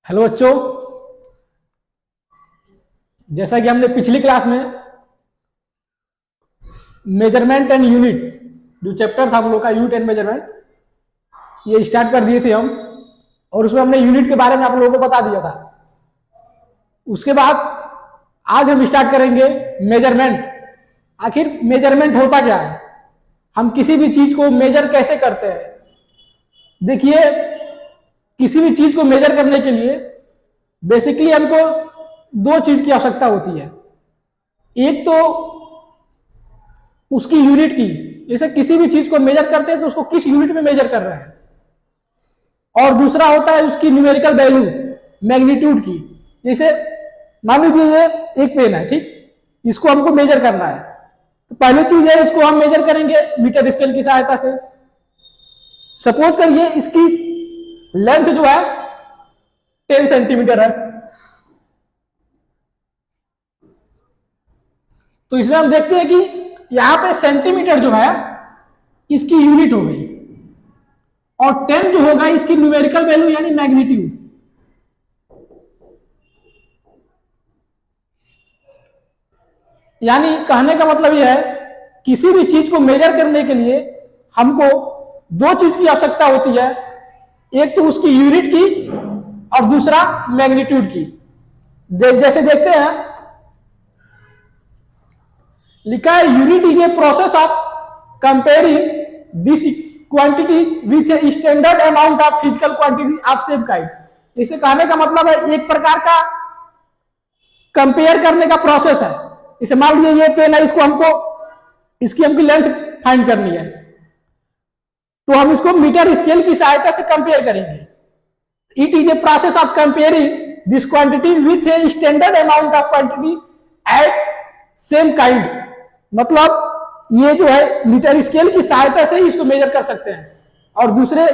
Hello बच्चों। जैसा कि हमने पिछली क्लास में मेजरमेंट एंड यूनिट जो चैप्टर था हम लोग का यूनिट एंड मेजरमेंट ये स्टार्ट कर दिए थे हम, और उसमें हमने यूनिट के बारे में आप लोगों को बता दिया था। उसके बाद आज हम स्टार्ट करेंगे मेजरमेंट। आखिर मेजरमेंट होता क्या है, हम किसी भी चीज को मेजर कैसे करते हैं। देखिए, किसी भी चीज को मेजर करने के लिए बेसिकली हमको दो चीज की आवश्यकता होती है। एक तो उसकी यूनिट की, जैसे किसी भी चीज को मेजर करते हैं तो उसको किस यूनिट में मेजर कर रहे हैं, और दूसरा होता है उसकी न्यूमेरिकल वैल्यू, मैग्नीट्यूड की। जैसे मान लीजिए ये एक पेन है, ठीक, इसको हमको मेजर करना है, तो पहली चीज है इसको हम मेजर करेंगे मीटर स्केल की सहायता से। सपोज करिए इसकी लेंथ जो है 10 सेंटीमीटर है, तो इसमें हम देखते हैं कि यहां पे सेंटीमीटर जो है इसकी यूनिट हो गई, और 10 जो होगा इसकी न्यूमेरिकल वैल्यू यानी मैग्नीट्यूड। यानी कहने का मतलब यह है किसी भी चीज को मेजर करने के लिए हमको दो चीज की आवश्यकता होती है, एक तो उसकी यूनिट की और दूसरा मैग्नीट्यूड की। जैसे देखते हैं लिखा है unit is a process of comparing this quantity with a standard amount of physical quantity of same kind. इसे कहने का मतलब है एक प्रकार का कंपेयर करने का प्रोसेस है। इसे मान लीजिए ये पेन है, इसको हमको लेंथ फाइंड करनी है, तो हम इसको मीटर स्केल की सहायता से कंपेयर करेंगे। It is a process of comparing this quantity with a standard amount of quantity eight same kind. मतलब ये जो है मीटर स्केल की सहायता से ही इसको मेजर कर सकते हैं, और दूसरे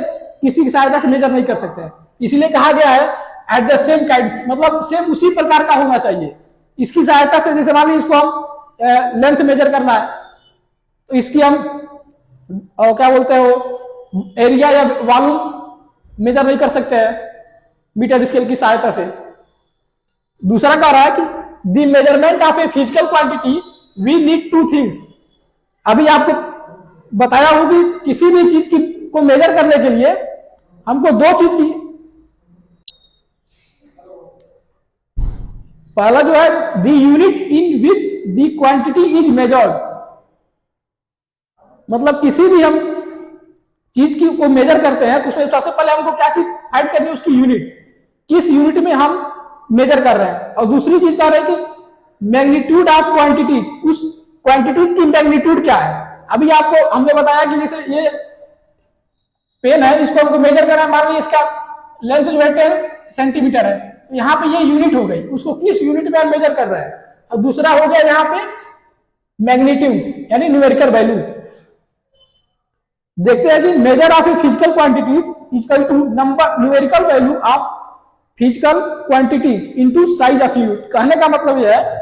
किसी की सहायता से मेजर नहीं कर सकते हैं। इसलिए कहा गया है एट द सेम काइंड, मतलब सेम उसी प्रकार का होना चाहिए। इसकी सहायता से, जैसे मान लीजिए इसको हम लेंथ मेजर करना है, तो इसकी हम क्या बोलते हैं वो एरिया या वॉल्यूम मेजर नहीं कर सकते हैं मीटर स्केल की सहायता से। दूसरा कह रहा है कि the measurement of a physical quantity we need two things. अभी आपको बताया हूं कि किसी भी चीज को मेजर करने के लिए हमको दो चीज की, पहला जो है the unit in which the quantity is measured. मतलब किसी भी हम चीज की को मेजर करते हैं तो उसमें सबसे पहले हमको क्या चीज फाइंड करनी है, उसकी यूनिट, किस यूनिट में हम मेजर कर रहे हैं। और दूसरी चीज कह रहे हैं कि मैग्नीट्यूड ऑफ क्वांटिटीज, उस क्वांटिटीज की मैग्नीट्यूड क्या है। अभी आपको हमने बताया कि जैसे ये पेन है, इसको हमको मेजर करना है, मान लीजिए इसका लेंथ जो है 10 सेंटीमीटर है, तो यहाँ पे ये यूनिट हो गई, उसको किस यूनिट में हम मेजर कर रहे हैं। और दूसरा हो गया यहाँ पे मैग्नीट्यूड यानी न्यूमेरिकल वैल्यू। देखते हैं कि measure of a physical quantities equal to number numerical value of physical quantities into size of unit. कहने का मतलब यह है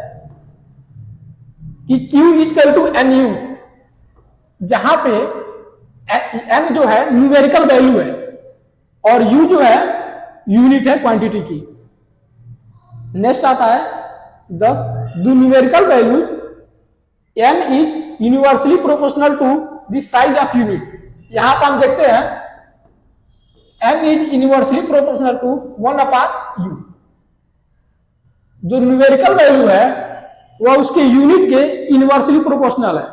कि Q equal to N U, जहां पे n जो है न्यूमेरिकल वैल्यू है और U जो है यूनिट है क्वांटिटी की। नेक्स्ट आता है 10, the numerical value n is universally proportional to the size of unit. यहां पर हम देखते हैं n is universally proportional to 1/u। जो न्यूमेरिकल वैल्यू है वह उसके यूनिट के इनवर्सली प्रोपोर्शनल है।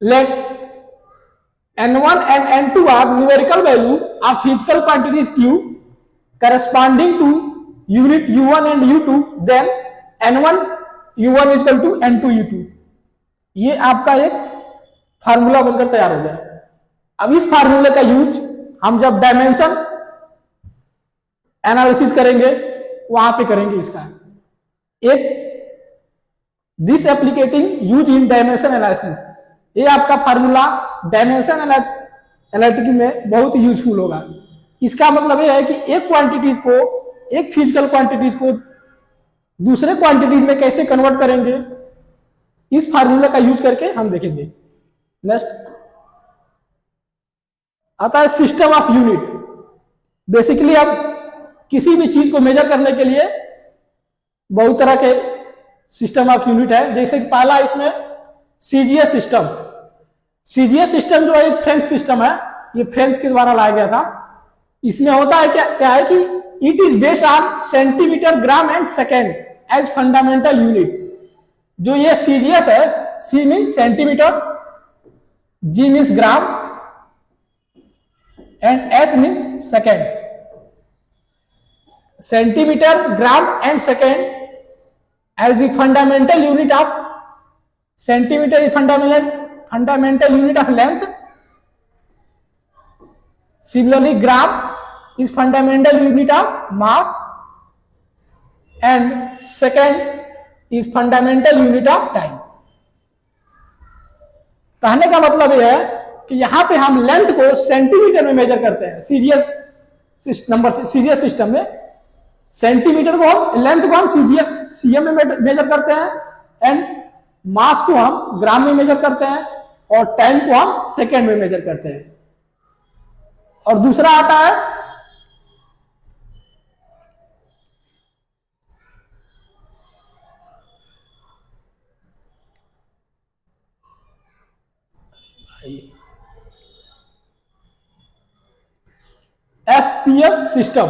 Let n1 and n2 are numerical value of physical quantities q corresponding to unit u1 and u2, then n1 u1 equal to n2 u2। ये आपका एक formula बनकर तैयार हो गया। अब इस फार्मूले का यूज हम जब डायमेंशन एनालिसिस करेंगे वहां पे करेंगे। इसका एक this applicating use in dimension analysis, ये आपका फार्मूला डायमेंशन एनालिटिक में बहुत यूजफुल होगा। इसका मतलब यह है कि एक क्वांटिटीज को, एक फिजिकल क्वांटिटीज को दूसरे क्वांटिटीज में कैसे कन्वर्ट करेंगे, इस फार्मूला का यूज करके हम देखेंगे। नेक्स्ट आता है सिस्टम ऑफ यूनिट। बेसिकली अब किसी भी चीज को मेजर करने के लिए बहुत तरह के सिस्टम ऑफ यूनिट है। जैसे कि पहला इसमें सीजीएस सिस्टम। सीजीएस सिस्टम जो है एक फ्रेंच सिस्टम है, ये फ्रेंच के द्वारा लाया गया था। इसमें होता है क्या है कि it is based on centimetre, gram and second as fundamental unit. जो ये सीजीएस है, C mean centimetre, G means gram and S mean second. Centimetre, gram and second as the fundamental unit of centimeter is fundamental unit of length. Similarly, gram is fundamental unit of mass and second is fundamental unit of time. कहने का मतलब यह है कि यहां पे हम length को सेंटीमीटर में मेजर करते हैं। सीजीएस सिस्टम में सेंटीमीटर को हम, लेंथ को हम सीएम में मेजर करते हैं एंड मास को हम ग्राम में मेजर करते हैं और टाइम को हम सेकेंड में मेजर करते हैं। और दूसरा आता है FPS system.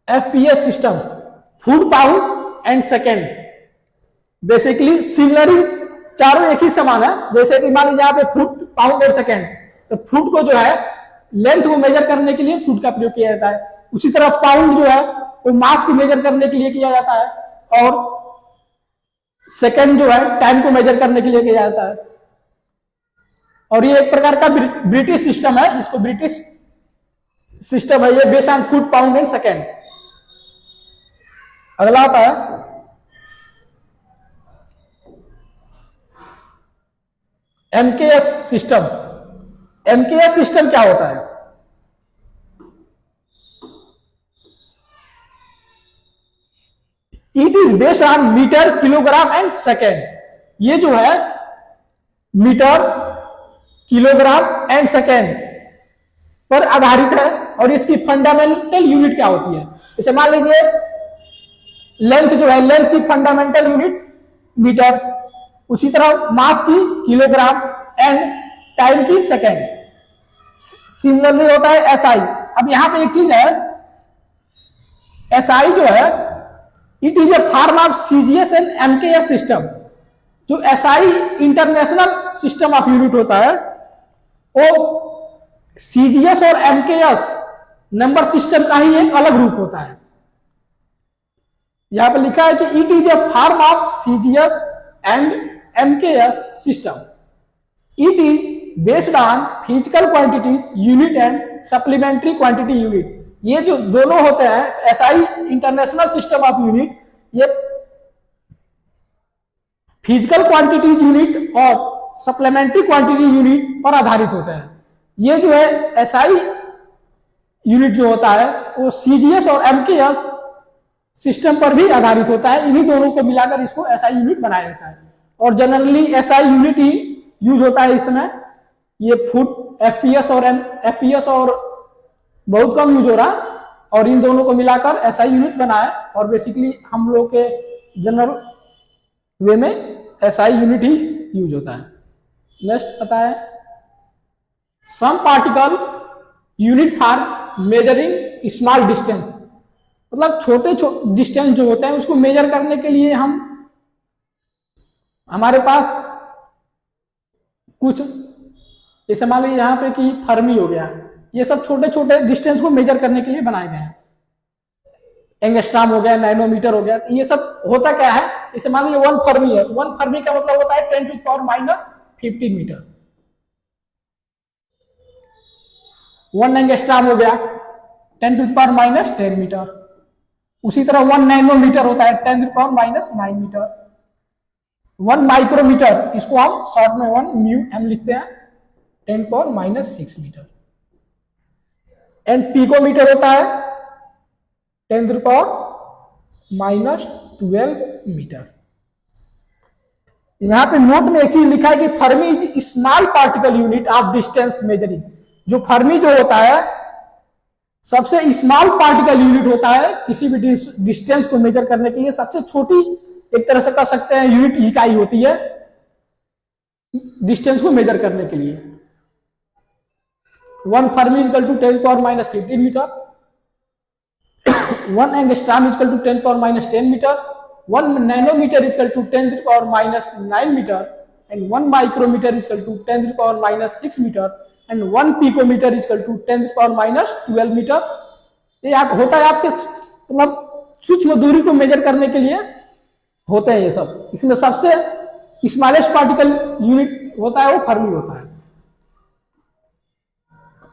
FPS system, foot, pound and second. Basically similarly चारों एक ही समान है। जैसे कि मान लीजिए यहाँ पे फुट, पाउंड और सेकेंड, तो फुट को जो है लेंथ को मेजर करने के लिए फुट का प्रयोग किया जाता है। उसी तरह पाउंड जो है वो मास को मेजर करने के लिए किया जाता है और सेकेंड जो है टाइम को मेजर करने के लिए किया जाता है। और ये एक प्रकार का ब्रिटिश सिस्टम है, जिसको ब्रिटिश सिस्टम है, ये based on foot, pound and second. अगला आता है एमकेएस सिस्टम। एमकेएस सिस्टम क्या होता है? It is based on metre, kilogram and second. ये जो है मीटर, किलोग्राम एंड सेकेंड पर आधारित है। और इसकी फंडामेंटल यूनिट क्या होती है? जैसे मान लीजिए लेंथ जो है, लेंथ की फंडामेंटल यूनिट मीटर, उसी तरह मास की किलोग्राम एंड टाइम की सेकेंड। सिमिलरली होता है एसआई। अब यहां पे एक चीज है, एसआई जो है it is a form of CGS and MKS system. जो SI international system of unit होता है, वो सीजीएस और एमकेएस नंबर सिस्टम का ही एक अलग रूप होता है। यहां पर लिखा है कि it is a form of CGS and MKS system. It is based on physical quantity unit and supplementary quantity unit. ये जो दोनों होते हैं, SI international system of unit, ये फिजिकल क्वांटिटी यूनिट और सप्लीमेंट्री क्वांटिटी यूनिट पर आधारित होते हैं। ये जो है एसआई यूनिट जो होता है वो सीजीएस और एमकेएस सिस्टम पर भी आधारित होता है। इन्हीं दोनों को मिलाकर इसको एसआई यूनिट बनाया जाता है। और जनरली एसआई यूनिट ही यूज होता है इसमें। ये फुट, एफपीएस और बहुत कम यूज हो रहा है, और इन दोनों को मिलाकर एसआई यूनिट बना है। और बेसिकली हम लोग के जनरल वे में एसआई यूनिट ही यूज होता है। नेक्स्ट आता है some particle unit for measuring small distance. मतलब छोटे डिस्टेंस जो होते हैं उसको मेजर करने के लिए हमारे पास कुछ, जैसे मान लीजिए यहाँ पे कि फर्मी हो गया, ये सब छोटे छोटे डिस्टेंस को मेजर करने के लिए बनाए गए हैं। एंगस्ट्रॉम हो गया, नैनोमीटर हो गया, तो ये सब होता क्या है? जैसे मान लीजिए 1 फर्मी है, तो 1 फर्मी का मतलब होता है 10⁻⁻15 मीटर। 1 एंगस्ट्रॉम हो गया 10⁻10 मीटर। उसी तरह 1 नैनोमीटर होता है 10⁻9 मीटर। 1 माइक्रोमीटर, इसको हम शॉर्ट में 1 म्यू एम लिखते हैं, 10⁻6 मीटर। एंड पिकोमीटर होता है 10⁻12 मीटर। यहां पे नोट में एक चीज लिखा है कि Fermi is small particle unit of distance measuring. जो फर्मी जो होता है सबसे स्मॉल पार्टिकल यूनिट होता है किसी भी डिस्टेंस को मेजर करने के लिए, सबसे छोटी एक तरह से कह सकते हैं यूनिट इकाई होती है डिस्टेंस को मेजर करने के लिए। 1 fermi equal to 10⁻15 metre, 1 angstrom equal to 10⁻10 metre, 1 nanometre equal to 10⁻9 metre, and 1 micrometre equal to 10⁻6 metre, and 1 picometre equal to 10⁻12 metre. ये होता है आपके मतलब सूक्ष्म दूरी को मेजर करने के लिए होते हैं ये सब। इसमें सबसे स्मॉलेस्ट पार्टिकल यूनिट होता है वो फर्मी होता है।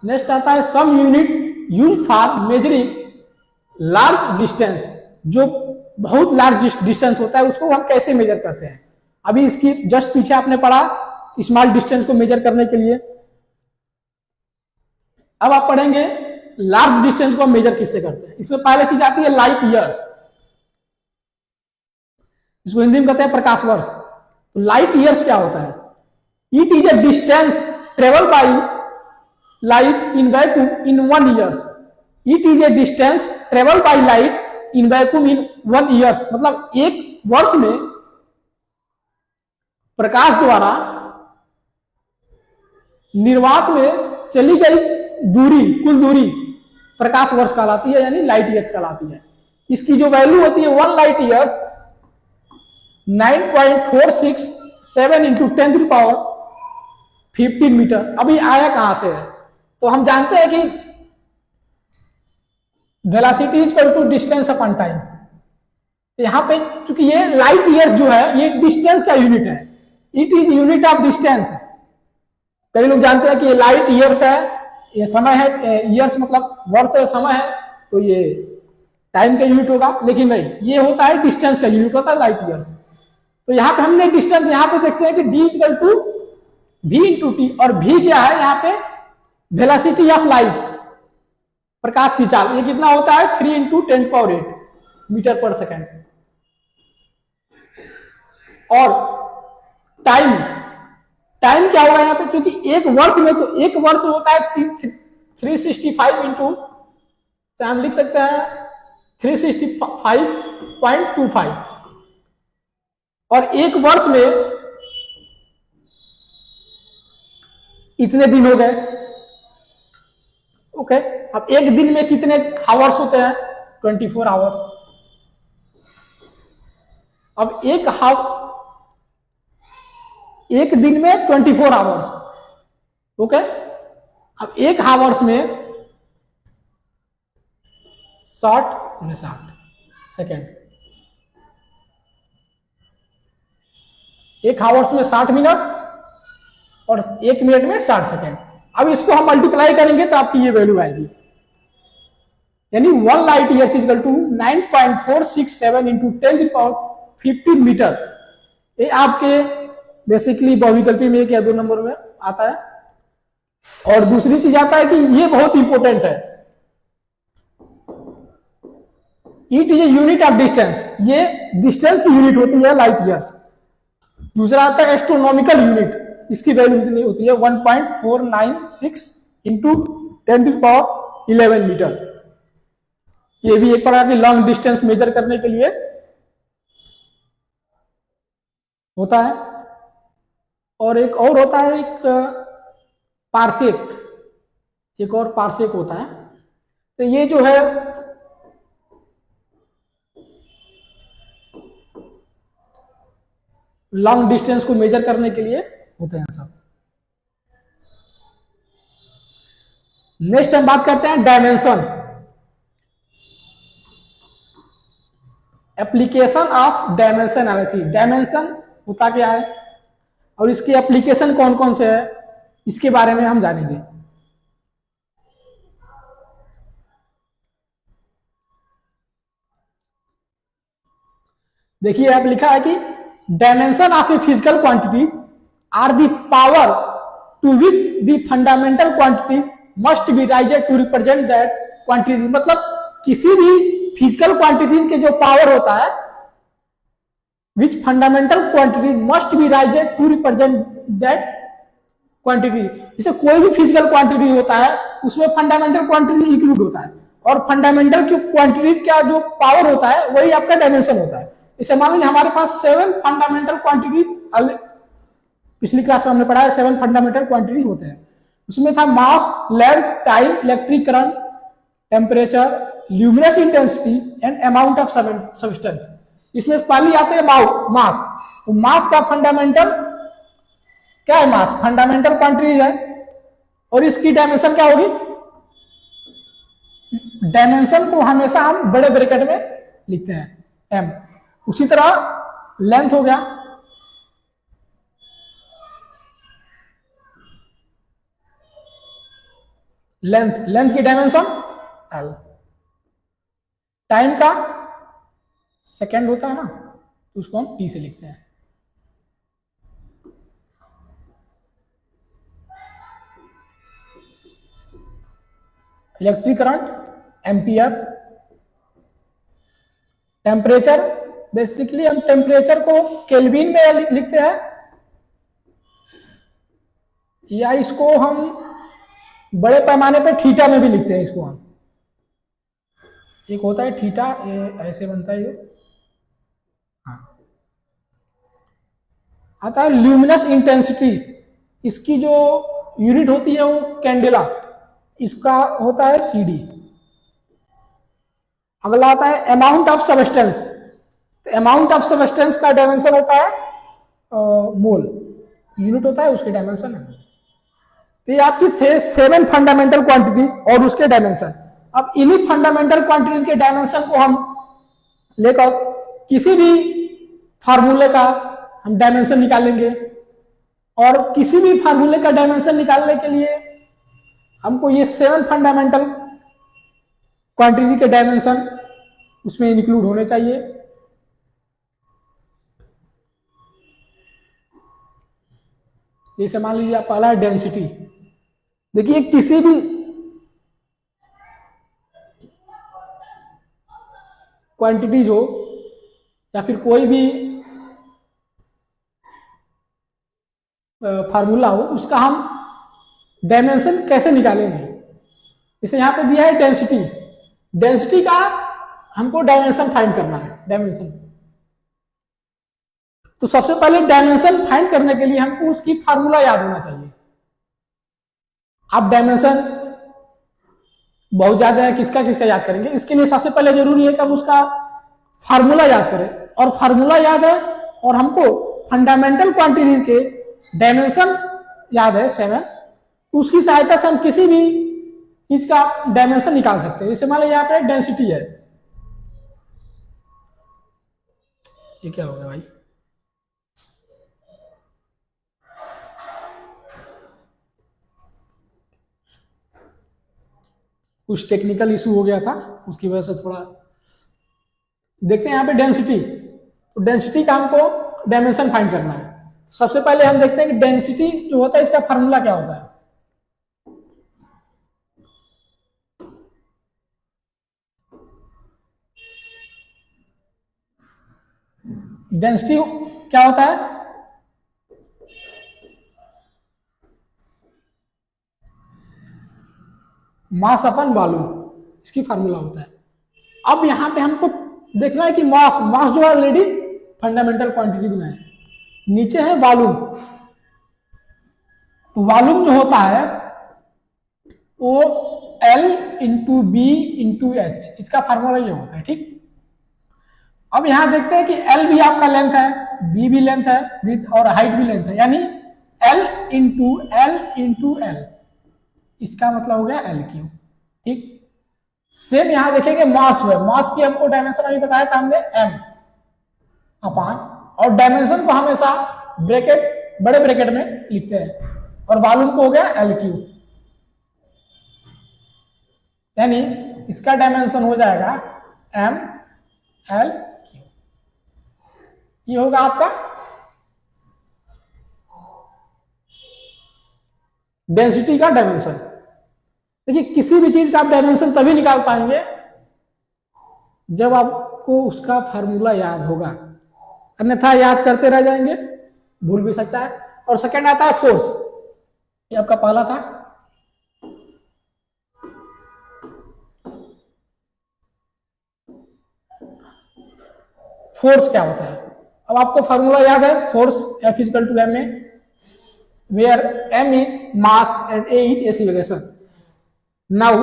नेक्स्ट आता है some unit use for measuring large distance. जो बहुत लार्ज डिस्टेंस होता है उसको हम कैसे मेजर करते हैं, अभी इसकी जस्ट पीछे आपने पढ़ा स्मॉल डिस्टेंस को मेजर करने के लिए। अब आप पढ़ेंगे लार्ज डिस्टेंस को हम मेजर किससे करते हैं। इसमें पहले चीज आती है लाइट ईयर्स, इसको हिंदी में कहते हैं प्रकाश वर्ष। तो लाइट ईयर्स क्या होता है? It is A distance travel by light in vacuum in 1 years. It is A distance travel by light in vacuum in 1 years. मतलब एक वर्ष में प्रकाश द्वारा निर्वात में चली गई दूरी, कुल दूरी प्रकाश वर्ष कहलाती है, यानी लाइट ईयर्स कहलाती है। इसकी जो वैल्यू होती है 1 लाइट ईयर्स 9.467 इंटू 10⁻15 मीटर। अभी आया कहां से है? तो हम जानते हैं कि velocity is equal to distance upon time. यहां पे क्योंकि ये लाइट ईयर जो है ये डिस्टेंस का यूनिट है, it is unit of distance. कई लोग जानते हैं कि ये लाइट ईयर्स है, ये समय है, ईयर्स मतलब वर्ष है, समय है, तो ये टाइम का यूनिट होगा, लेकिन नहीं, ये होता है डिस्टेंस का यूनिट होता है लाइट ईयर्स। तो यहाँ पे हमने डिस्टेंस यहाँ पे देखते हैं कि d equal to v into T, और v क्या है यहाँ पे? वेलोसिटी ऑफ लाइट, प्रकाश की चाल। ये कितना होता है? 3 इंटू 10⁸ मीटर पर सेकेंड। और टाइम, टाइम क्या होगा यहाँ पे? क्योंकि एक वर्ष में, तो एक वर्ष होता है 365 इंटू, हम लिख सकते हैं 365.25, और एक वर्ष में इतने दिन हो गए। ओके, अब एक दिन में कितने आवर्स होते हैं? 24 आवर्स। अब एक दिन में 24 आवर्स। ओके, अब एक आवर्स में 60 सेकेंड, एक आवर्स में 60 मिनट और एक मिनट में 60 सेकेंड। अब इसको हम मल्टीप्लाई करेंगे तो आपकी ये वैल्यू आएगी, यानी 1 light years equal to 9.467 into 10⁻15 metre. ये आपके बेसिकली बहुविकल्पी में 1 या 2 नंबर में आता है। और दूसरी चीज आता है कि ये बहुत इंपॉर्टेंट है, it is a unit of distance. ये डिस्टेंस की यूनिट होती है लाइट ईयर्स। दूसरा आता है एस्ट्रोनॉमिकल यूनिट, इसकी वैल्यू इतनी होती है 1.496 इंटू 10⁻11 मीटर। ये भी एक प्रकार की लॉन्ग डिस्टेंस मेजर करने के लिए होता है। और एक और होता है, एक पार्सेक, एक और पार्सेक होता है। तो ये जो है लॉन्ग डिस्टेंस को मेजर करने के लिए होते हैं सब। नेक्स्ट हम बात करते हैं dimension, application of dimension analysis. Dimension होता क्या है और इसके एप्लीकेशन कौन कौन से है, इसके बारे में हम जानेंगे। देखिए आप लिखा है कि dimension of a physical quantity are the power to which the fundamental quantity must be raised to represent that quantity. मतलब किसी भी फिजिकल क्वांटिटी के जो पावर होता है which fundamental quantity must be raised to represent that quantity. इसे कोई भी फिजिकल क्वांटिटी होता है उसमें फंडामेंटल क्वांटिटी इंक्लूड होता है, और फंडामेंटल की क्वांटिटी का जो पावर होता है वही आपका डायमेंशन होता है। इसे मान लीजिए हमारे पास 7 फंडामेंटल क्वांटिटी, पिछली क्लास में हमने पढ़ा है 7 फंडामेंटल क्वांटिटी होते हैं। उसमें था mass, length, time, electric current, temperature, luminous intensity and amount of substance. इसमें पहली आते हैं मास। तो मास का फंडामेंटल क्या है? मास फंडामेंटल क्वांटिटी है, और इसकी डायमेंशन क्या होगी? डायमेंशन को हमेशा हम बड़े ब्रैकेट में लिखते हैं, एम। उसी तरह लेंथ हो गया, लेंथ की डायमेंशन एल। टाइम का सेकेंड होता है ना, तो उसको हम टी से लिखते हैं। Electric current ampere. Temperature, basically हम टेम्परेचर को केल्विन में लिखते हैं, या इसको हम बड़े पैमाने पे थीटा में भी लिखते हैं। इसको हम, एक होता है थीटा, ये ऐसे बनता है, ये हाँ। आता है ल्यूमिनस इंटेंसिटी, इसकी जो यूनिट होती है वो कैंडेला, इसका होता है सीडी। अगला आता है amount of substance. Amount of substance का डायमेंशन होता है मोल, यूनिट होता है उसके डायमेंशन है। तो ये आपकी थे 7 फंडामेंटल क्वांटिटी और उसके डायमेंशन। अब इन्हीं फंडामेंटल क्वांटिटी के डायमेंशन को हम लेकर किसी भी फार्मूले का हम डायमेंशन निकालेंगे, और किसी भी फार्मूले का डायमेंशन निकालने के लिए हमको ये 7 फंडामेंटल क्वांटिटी के डायमेंशन उसमें इंक्लूड होने चाहिए। जैसे मान लीजिए आप पहला है डेंसिटी। देखिए किसी भी क्वांटिटीज हो या फिर कोई भी फार्मूला हो, उसका हम डायमेंशन कैसे निकालेंगे? इसे यहां पे दिया है डेंसिटी। डेंसिटी का हमको डायमेंशन फाइंड करना है, डायमेंशन। तो सबसे पहले डायमेंशन फाइंड करने के लिए हमको उसकी फार्मूला याद होना चाहिए। आप डायमेंशन बहुत ज्यादा है, किसका किसका याद करेंगे? इसके लिए सबसे पहले जरूरी है कि हम उसका फार्मूला याद करें, और फार्मूला याद है और हमको फंडामेंटल क्वांटिटीज के डायमेंशन याद है 7। उसकी सहायता से हम किसी भी चीज का डायमेंशन निकाल सकते हैं। जैसे मान लीजिए यहाँ पे डेंसिटी है, ये क्या हो गया भाई? कुछ टेक्निकल इशू हो गया था, उसकी वजह से थोड़ा देखते हैं। यहाँ पे डेंसिटी, तो डेंसिटी का हमको डायमेंशन फाइंड करना है। सबसे पहले हम देखते हैं कि डेंसिटी जो होता है इसका फार्मूला क्या होता है। डेंसिटी क्या होता है? मास अपन वॉल्यूम, इसकी फार्मूला होता है। अब यहां पे हमको देखना है कि मास जो ऑलरेडी फंडामेंटल क्वांटिटी में है, नीचे है वॉल्यूम। तो वॉल्यूम जो होता है वो L into B into H, इसका फार्मूला ये होता है, ठीक। अब यहां देखते हैं कि L भी आपका लेंथ है, B भी लेंथ है, विड्थ और हाइट भी लेंथ है, यानी L इंटू एल, इसका मतलब हो गया L क्यूब, ठीक। सेम यहां देखेंगे मास जो है, मास की हमको डायमेंशन अभी बताया था हमने m अपान, और डायमेंशन को हमेशा ब्रैकेट, बड़े ब्रैकेट में लिखते हैं, और वॉल्यूम को हो गया L क्यूब, यानी इसका डायमेंशन हो जाएगा m L क्यूब। ये होगा आपका डेंसिटी का डायमेंशन। देखिए किसी भी चीज का आप डायमेंशन तभी निकाल पाएंगे जब आपको उसका फार्मूला याद होगा। अन्यथा याद करते रह जाएंगे, भूल भी सकता है। और सेकंड आता है फोर्स, ये आपका पहला था। फोर्स क्या होता है, अब आपको फॉर्मूला याद है, force F equal to M A, where m is mass and a is acceleration. Now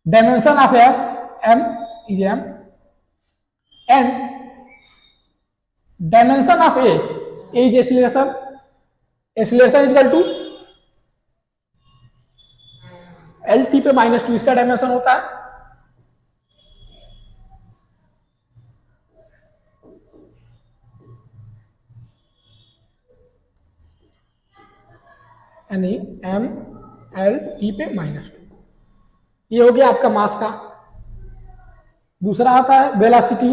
dimension of F, m is m, and dimension of a is acceleration. Acceleration is equal to LT पे -2 इसका dimension होता है। यानी M L T पे -2, ये हो गया आपका मास का। दूसरा आता है वेलोसिटी,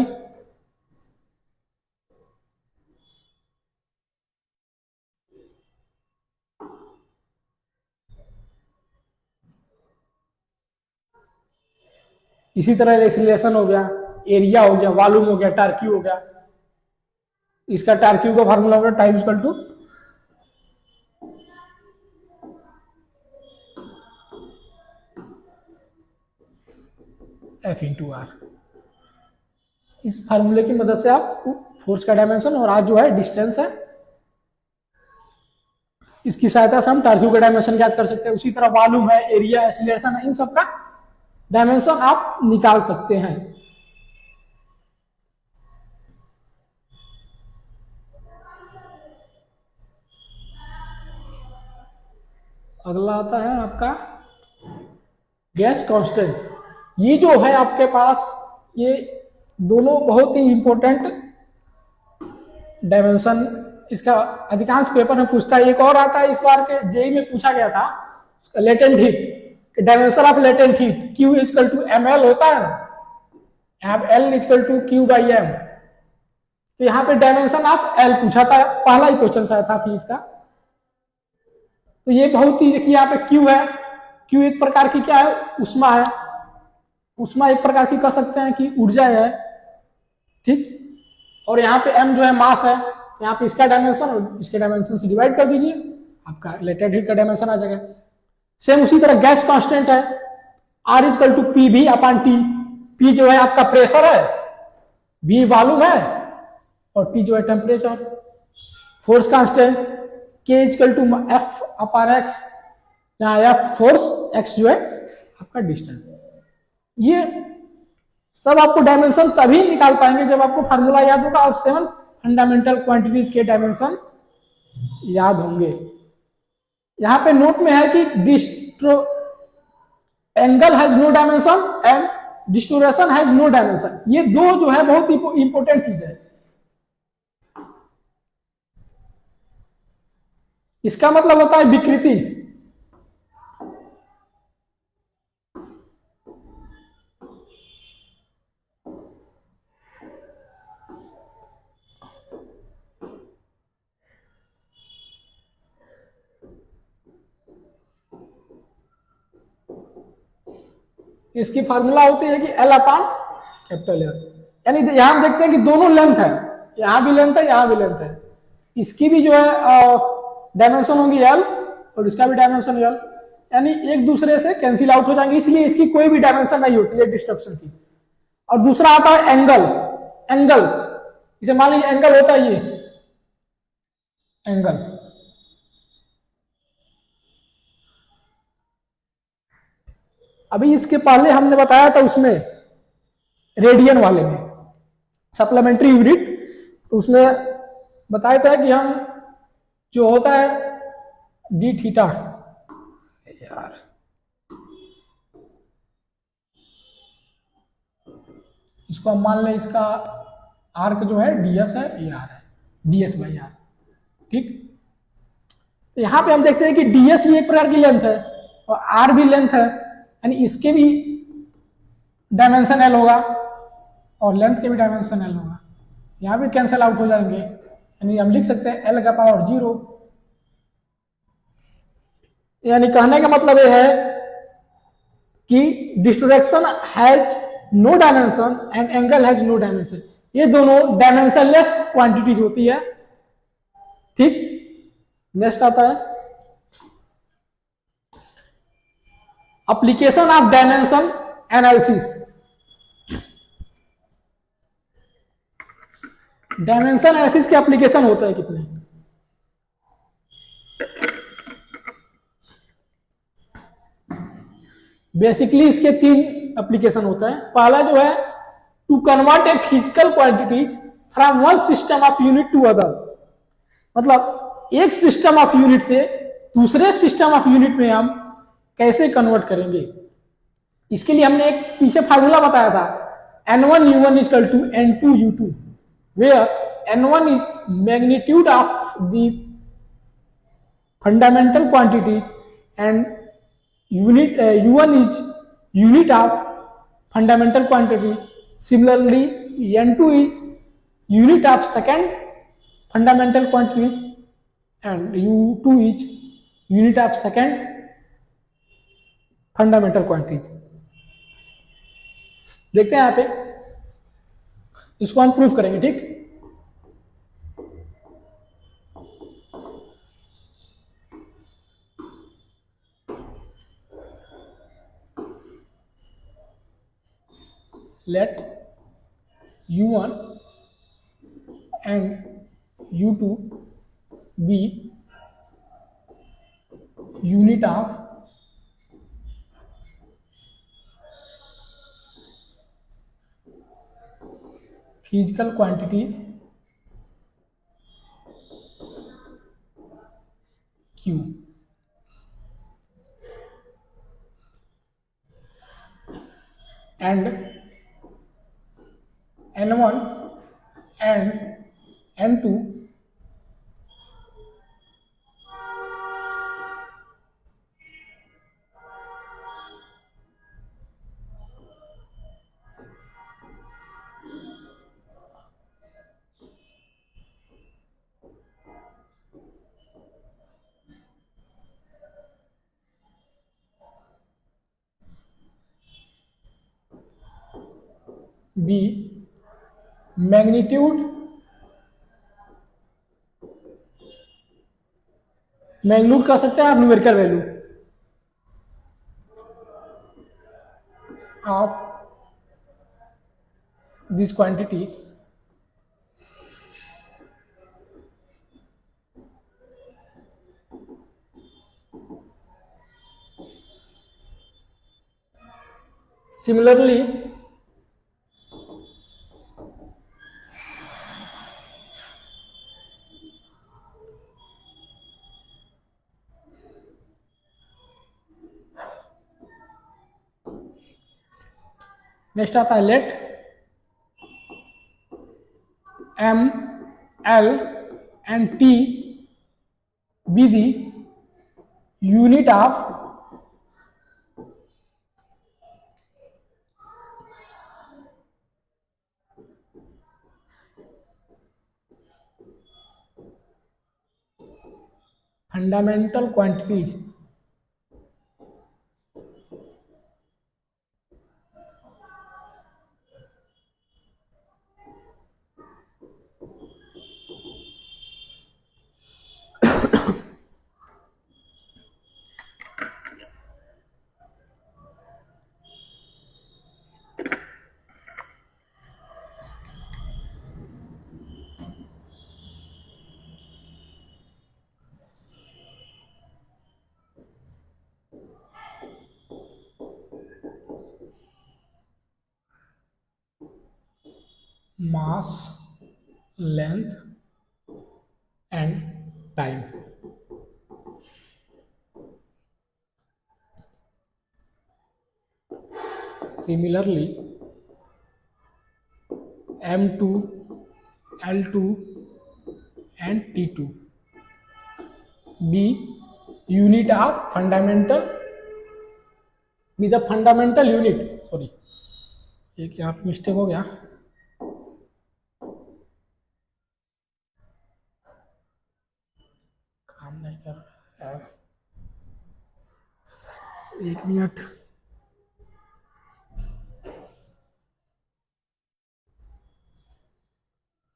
इसी तरह एक्सीलरेशन हो गया, एरिया हो गया, वॉल्यूम हो गया, टार्क्यू हो गया। इसका टार्क्यू का फॉर्मूला होगा time equal to F into R. इस फार्मूले की मदद से आप फोर्स का डायमेंशन और आज जो है डिस्टेंस है, इसकी सहायता से हम टार्क्यू का डायमेंशन ज्ञात कर सकते हैं। उसी तरह वॉल्यूम है, एरिया, एक्सीलरेशन है, इन सब का डायमेंशन आप निकाल सकते हैं। अगला आता है आपका गैस कांस्टेंट। ये जो है आपके पास, ये दोनों बहुत ही इंपॉर्टेंट डायमेंशन, इसका अधिकांश पेपर में पूछता है। एक और आता है, इस बार के जेई में पूछा गया था, latent heat, dimension of latent heat Q equal to ml होता है ना, L equal to Q by M. तो यहाँ पे डायमेंशन ऑफ L पूछा था, पहला ही क्वेश्चन आया था फीस का। तो ये बहुत ही, देखिए यहाँ पे Q है, Q एक प्रकार की क्या है, उष्मा है। उष्मा एक प्रकार की कह सकते हैं कि ऊर्जा है, ठीक। और यहाँ पे m जो है मास है, यहाँ पे इसका डायमेंशन और इसके डायमेंशन से डिवाइड कर दीजिए, आपका लेटेंट हीट का डायमेंशन आ जाएगा। सेम उसी तरह गैस कांस्टेंट है, R इक्वल टू पी भी अपॉन टी। P जो है आपका प्रेशर है, V वॉल्यूम है, और T जो है temperature. Force constant K equal to F upon X, यहाँ F फोर्स, x जो है आपका डिस्टेंस है। ये सब आपको डायमेंशन तभी निकाल पाएंगे जब आपको फार्मूला याद होगा और 7 फंडामेंटल क्वांटिटीज के डायमेंशन याद होंगे। यहां पे नोट में है कि angle has no dimension and distortion has no dimension. ये दो जो है बहुत इंपॉर्टेंट चीज है। इसका मतलब होता है विकृति। इसकी फार्मूला होती है कि L अपॉन कैपिटल L। यानी यहां देखते हैं कि दोनों लेंथ है, यहां भी लेंथ है, यहां भी लेंथ है। इसकी भी जो है डायमेंशन होगी L और इसका भी डायमेंशन L, यानी एक दूसरे से कैंसिल आउट हो जाएंगे, इसलिए इसकी कोई भी डायमेंशन नहीं होती है डिस्ट्रक्शन की। और दूसरा आता है एंगल। एंगल, इसे मान लीजिए एंगल होता है ये एंगल, अभी इसके पहले हमने बताया था उसमें रेडियन वाले में सप्लीमेंट्री यूनिट, तो उसमें बताया था कि हम जो होता है डी थीटा, यार इसको हम मान लें, इसका आर्क जो है ds है, ये आर है, ds बाई आर, ठीक। तो यहां पे हम देखते हैं कि ds भी एक प्रकार की लेंथ है और r भी लेंथ है, यानी इसके भी डायमेंशन L होगा और लेंथ के भी डायमेंशन L होगा। यहां भी कैंसिल आउट हो जाएंगे, यानी हम लिख सकते हैं L का पावर 0। यानी कहने का मतलब यह है कि distortion has no dimension and angle has no dimension. ये दोनों डायमेंशनलेस क्वांटिटीज होती है। ठीक, नेक्स्ट आता है application of dimension analysis. Dimension analysis के एप्लीकेशन होता है कितने? बेसिकली इसके 3 एप्लीकेशन होता है। पहला जो है to convert a physical quantities from one system of unit to other, मतलब एक सिस्टम ऑफ यूनिट से दूसरे सिस्टम ऑफ यूनिट में हम कैसे कन्वर्ट करेंगे। इसके लिए हमने एक पीछे फार्मूला बताया था, N1U1 equal to N2U2, where N1 is magnitude of the fundamental quantities and U1 is unit of fundamental quantity. Similarly, N2 is unit of second fundamental quantity and U2 is unit of second fundamental quantity. देखते हैं यहाँ पे, इसको हम proof करेंगे। ठीक, let U1 and U2 be unit of physical quantities Q, and N1 and N2 be magnitude कह सकते हैं आप numerical value of this quantities similarly next आता है late M, L and T be the unit of fundamental quantities mass, length and time. Similarly, M2, L2 and T2 be unit of fundamental, be the fundamental unit. Sorry, एक यहाँ पे mistake हो गया, काम नहीं कर रहा है, एक मिनट।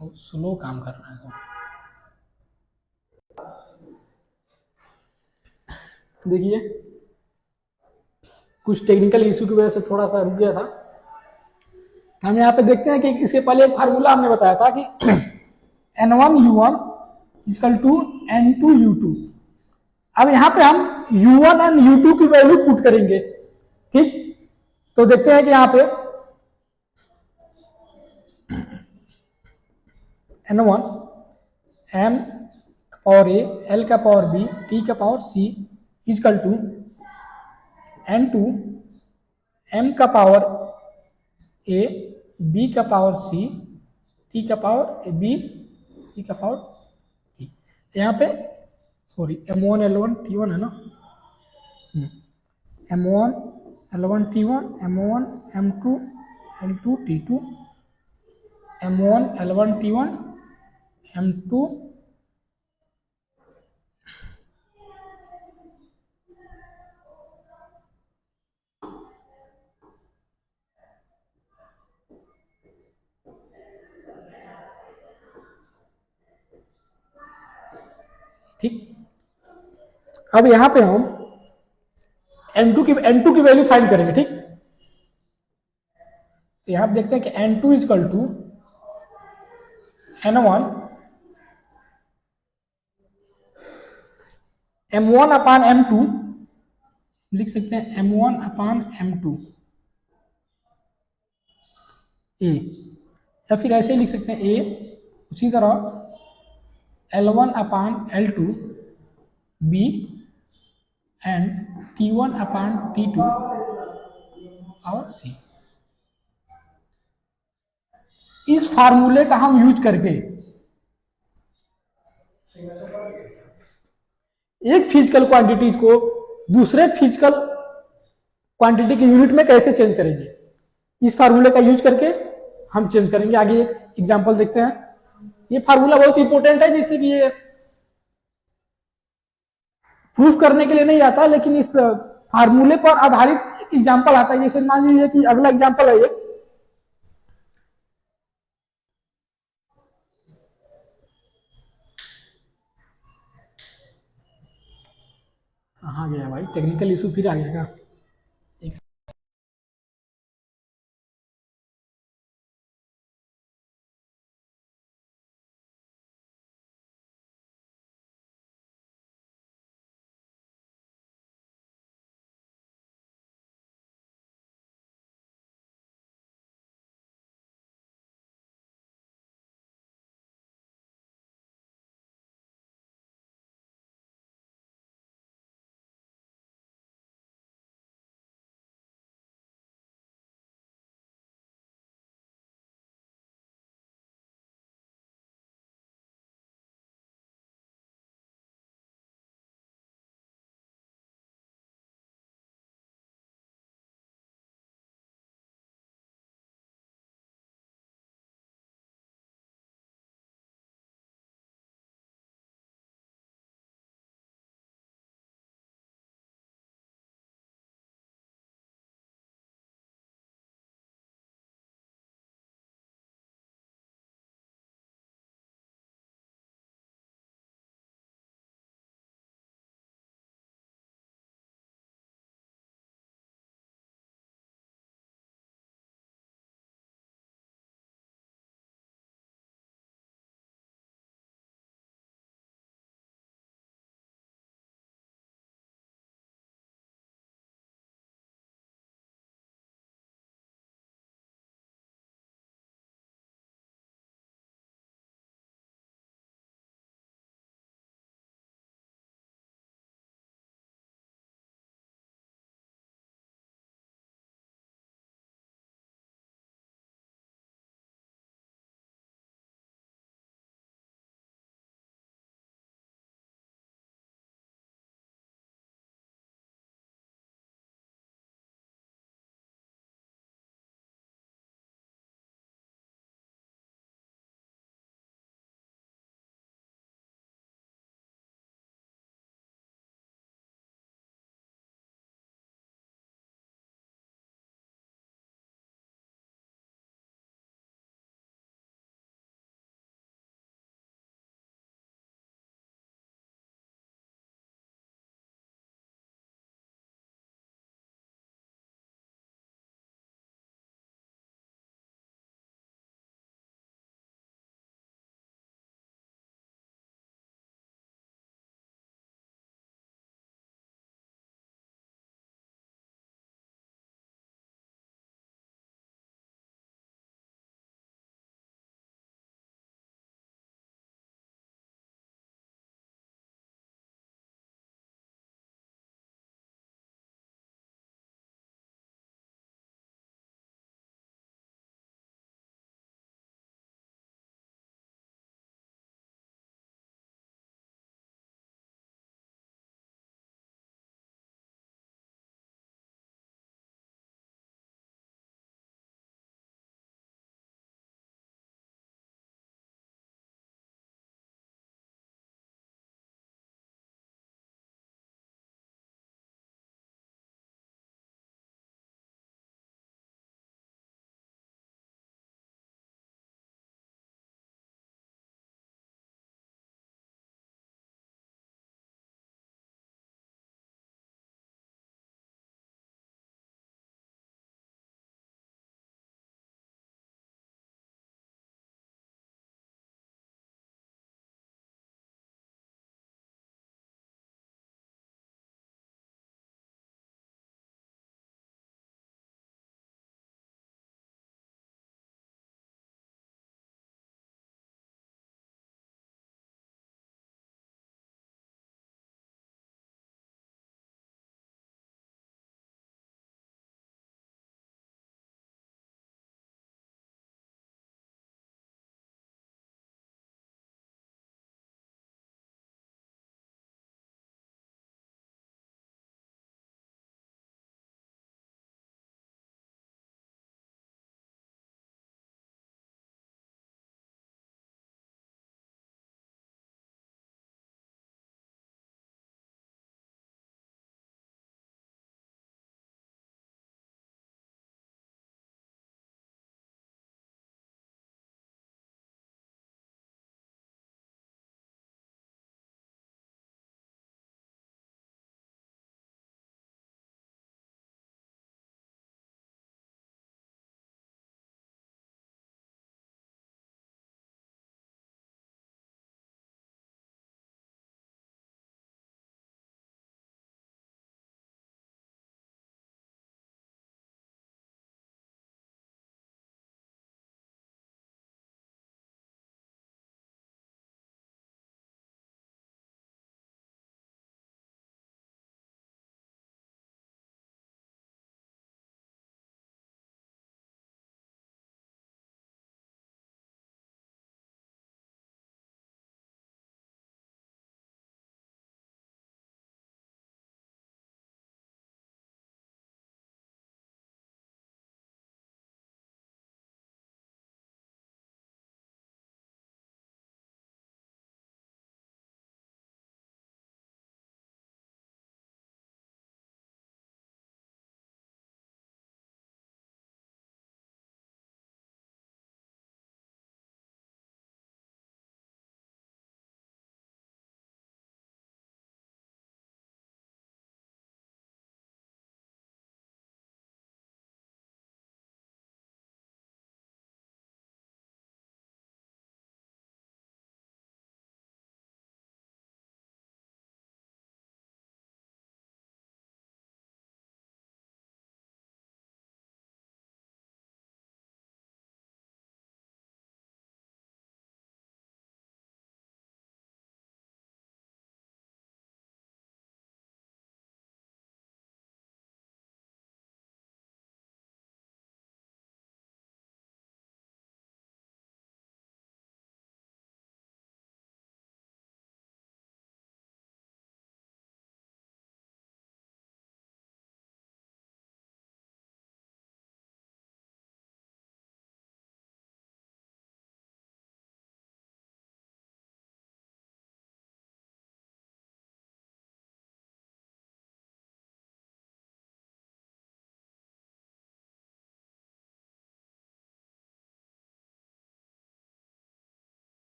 स्लो काम कर रहा है। देखिए कुछ टेक्निकल इशू की वजह से थोड़ा सा रुक गया था। हम यहाँ पे देखते हैं कि इसके पहले एक फार्मूला हमने बताया था कि N1U1 इजकल टू N2U2। अब यहाँ पे हम U1 एंड U2 की वैल्यू पुट करेंगे, ठीक। तो देखते हैं कि यहाँ पे N1 M का पावर A, L का पावर B, T का power C equal to N2 M का पावर A, B का पावर C, T का पावर B, C का पावर T। यहाँ पे सॉरी M1 L1 T1 है ना, M1 L1 T1, M1 M2 L2 T2, M1 L1 T1 M2 ठीक। अब यहां पे हम N2 की वैल्यू फाइंड करेंगे, ठीक। तो यहां देखते हैं कि N2 is equal to N1 M1 upon M2, लिख सकते हैं M1 अपान M2 A, या फिर ऐसे ही लिख सकते हैं A। उसी तरह L1 upon L2 B and T1 upon T2 और C। इस फार्मूले का हम यूज करके एक फिजिकल क्वांटिटीज को दूसरे फिजिकल क्वांटिटी की यूनिट में कैसे चेंज करेंगे, इस फार्मूले का यूज करके हम चेंज करेंगे। आगे एक एग्जांपल देखते हैं। ये फार्मूला बहुत इंपॉर्टेंट है, जिससे कि ये प्रूफ करने के लिए नहीं आता, लेकिन इस फार्मूले पर आधारित एग्जांपल आता है। जैसे मान लीजिए कि अगला एग्जांपल है ये, कहाँ गया भाई, टेक्निकल इशू फिर आ गया।